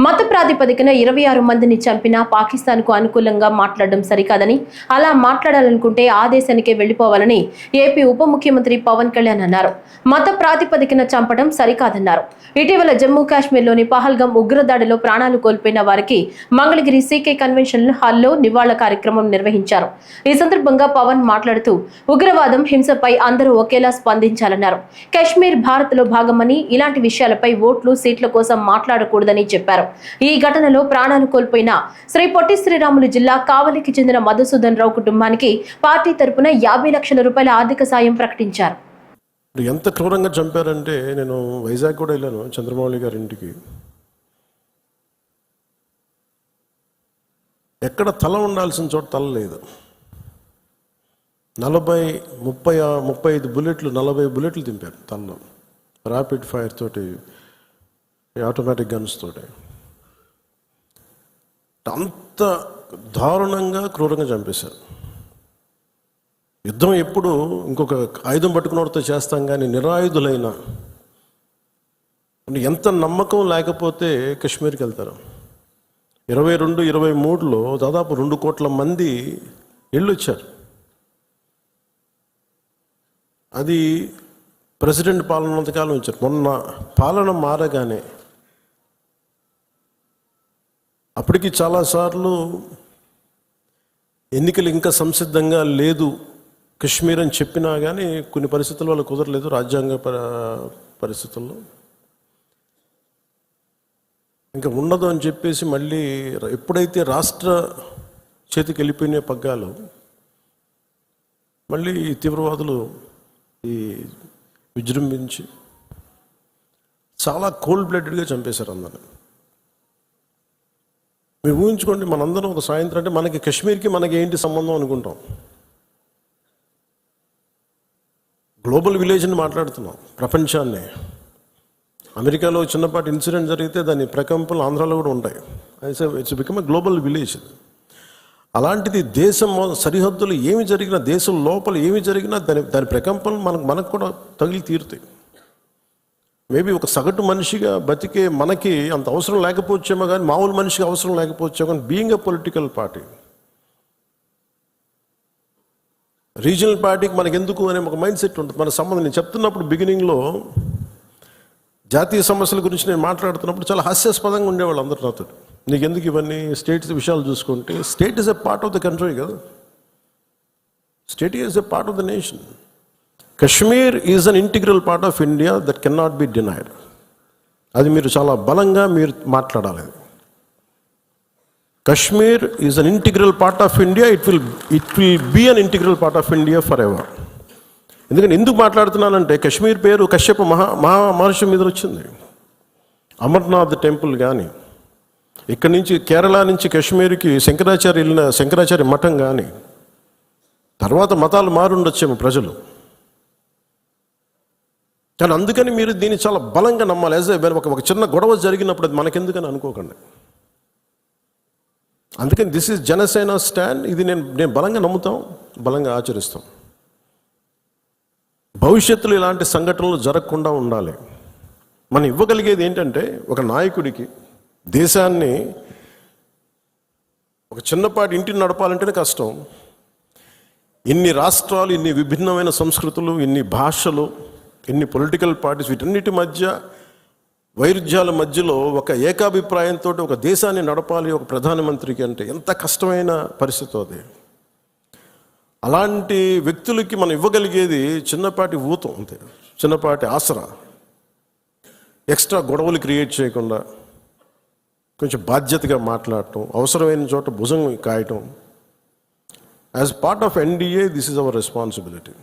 మత ప్రాతిపదికన 26 మందిని చంపిన పాకిస్తాన్కు అనుకూలంగా మాట్లాడడం సరికాదని, అలా మాట్లాడాలనుకుంటే ఆ దేశానికే వెళ్లిపోవాలని ఏపీ ఉప ముఖ్యమంత్రి పవన్ కళ్యాణ్ అన్నారు. మత ప్రాతిపదికన చంపడం సరికాదన్నారు. ఇటీవల జమ్మూ కాశ్మీర్లోని పహల్గాం ఉగ్రదాడిలో ప్రాణాలు కోల్పోయిన వారికి మంగళగిరి సీకే కన్వెన్షన్ హాల్లో నివాళుల కార్యక్రమం నిర్వహించారు. ఈ సందర్భంగా పవన్ మాట్లాడుతూ ఉగ్రవాదం, హింసపై అందరూ ఒకేలా స్పందించాలన్నారు. కశ్మీర్ భారత్లో భాగమని, ఇలాంటి విషయాలపై ఓట్లు, సీట్ల కోసం మాట్లాడకూడదని చెప్పారు. ఈ ఘటనలో ప్రాణాలు కోల్పోయిన శ్రీ పొట్టి శ్రీరాములు జిల్లా కావలికి చెందిన మధుసూదన్ రావు కుటుంబానికి పార్టీ తరపున 50 లక్షల రూపాయల ఆర్థిక సాయం ప్రకటించారు. ఎంత క్రూరంగా చంపారంటే, నేను వైజాగ్ కూడా వెళ్ళాను చంద్రమౌళి గారి ఇంటికి. ఎక్కడ తల ఉండాల్సిన చోట తల లేదు. 35 బుల్లెట్లు, 40 బుల్లెట్లు దింపారు తలలో, ర్యాపిడ్ ఫైర్ తోటి, ఆటోమేటిక్ గన్స్ తోటి. అంత దారుణంగా, క్రూరంగా చంపేశారు. యుద్ధం ఎప్పుడు ఇంకొక ఆయుధం పట్టుకున్నవాడితో చేస్తాం, కానీ నిరాయుధులైన ఎంత నమ్మకం లేకపోతే కశ్మీర్కి వెళ్తారు. 22-23లో దాదాపు 2 కోట్ల మంది వెళ్ళొచ్చారు. అది ప్రెసిడెంట్ పాలన ఉన్నంతకాలం వచ్చారు. మొన్న పాలన మారగానే అప్పటికి చాలాసార్లు ఎన్నికలు ఇంకా సంసిద్ధంగా లేదు కశ్మీర్ అని చెప్పినా కానీ కొన్ని పరిస్థితుల వల్ల కుదరలేదు, రాజ్యాంగ పరిస్థితుల్లో. ఇంకా ఉండదు అని చెప్పేసి మళ్ళీ ఎప్పుడైతే రాష్ట్ర చేతికి వెళ్ళిపోయిన పగ్గాలు, మళ్ళీ తీవ్రవాదులు విజృంభించి చాలా కోల్డ్ బ్లడెడ్గా చంపేశారు అందరూ. మీరు ఊహించుకోండి, మనందరం ఒక సాయంత్రం అంటే మనకి కశ్మీర్కి మనకి ఏంటి సంబంధం అనుకుంటాం. గ్లోబల్ విలేజ్ని మాట్లాడుతున్నాం, ప్రపంచాన్ని. అమెరికాలో చిన్నపాటి ఇన్సిడెంట్ జరిగితే దాని ప్రకంపనలు ఆంధ్రాలో కూడా ఉంటాయి. It's become a global village. అలాంటిది దేశం సరిహద్దులు ఏమి జరిగినా, దేశం లోపల ఏమి జరిగినా దాని ప్రకంపనలు మనకు కూడా తగిలి తీరుతాయి. మేబీ ఒక సగటు మనిషిగా బతికే మనకి అంత అవసరం లేకపోవచ్చేమో, కానీ మామూలు మనిషికి అవసరం లేకపోవచ్చేమో, కానీ being a political party, regional పార్టీకి మనకు ఎందుకు అనే ఒక మైండ్ సెట్ ఉంటుంది. మన సంబంధం నేను చెప్తున్నప్పుడు బిగినింగ్లో జాతీయ సమస్యల గురించి నేను మాట్లాడుతున్నప్పుడు చాలా హాస్యాస్పదంగా ఉండేవాళ్ళు అందరూ నాతో. నీకు ఎందుకు ఇవన్నీ స్టేట్స్ విషయాలు చూసుకుంటే, state is a part of the country కదా, state is a part of the nation. Kashmir is an integral part of India that can not be denied. అది మీరు చాలా బలంగా మీరు మాట్లాడాలి. Kashmir is an integral part of India. It will be an integral part of India forever. ఎందుకంటే ఎందుకు మాట్లాడుతున్నానంటే, కశ్మీర్ పేరు కశ్యప మహర్షి మీద వచ్చింది. అమర్నాథ్ టెంపుల్ కానీ, ఇక్కడి నుంచి కేరళ నుంచి కశ్మీర్కి శంకరాచార్య మఠం కానీ, తర్వాత మతాలు మారుండొచ్చేమో ప్రజలు, కానీ అందుకని మీరు దీన్ని చాలా బలంగా నమ్మాలి. ఒక చిన్న గొడవ జరిగినప్పుడు అది మనకెందుకని అనుకోకండి. అందుకని దిస్ ఈజ్ జనసేన స్టాండ్. ఇది నేను బలంగా నమ్ముతాం, బలంగా ఆచరిస్తాం. భవిష్యత్తులో ఇలాంటి సంఘటనలు జరగకుండా ఉండాలి. మనం ఇవ్వగలిగేది ఏంటంటే, ఒక నాయకుడికి దేశాన్ని, ఒక చిన్నపాటి ఇంటిని నడపాలంటేనే కష్టం. ఇన్ని రాష్ట్రాలు, ఇన్ని విభిన్నమైన సంస్కృతులు, ఇన్ని భాషలు, ఇన్ని పొలిటికల్ పార్టీస్, వీటన్నిటి మధ్య వైరుధ్యాల మధ్యలో ఒక ఏకాభిప్రాయంతో ఒక దేశాన్ని నడపాలి ఒక ప్రధానమంత్రికి అంటే ఎంత కష్టమైన పరిస్థితి అది. అలాంటి వ్యక్తులకి మనం ఇవ్వగలిగేది చిన్నపాటి ఊతం అంతే, చిన్నపాటి ఆసరా. ఎక్స్ట్రా గొడవలు క్రియేట్ చేయకుండా కొంచెం బాధ్యతగా మాట్లాడటం, అవసరమైన చోట భుజం కాయటం. As part of NDA this is our responsibility.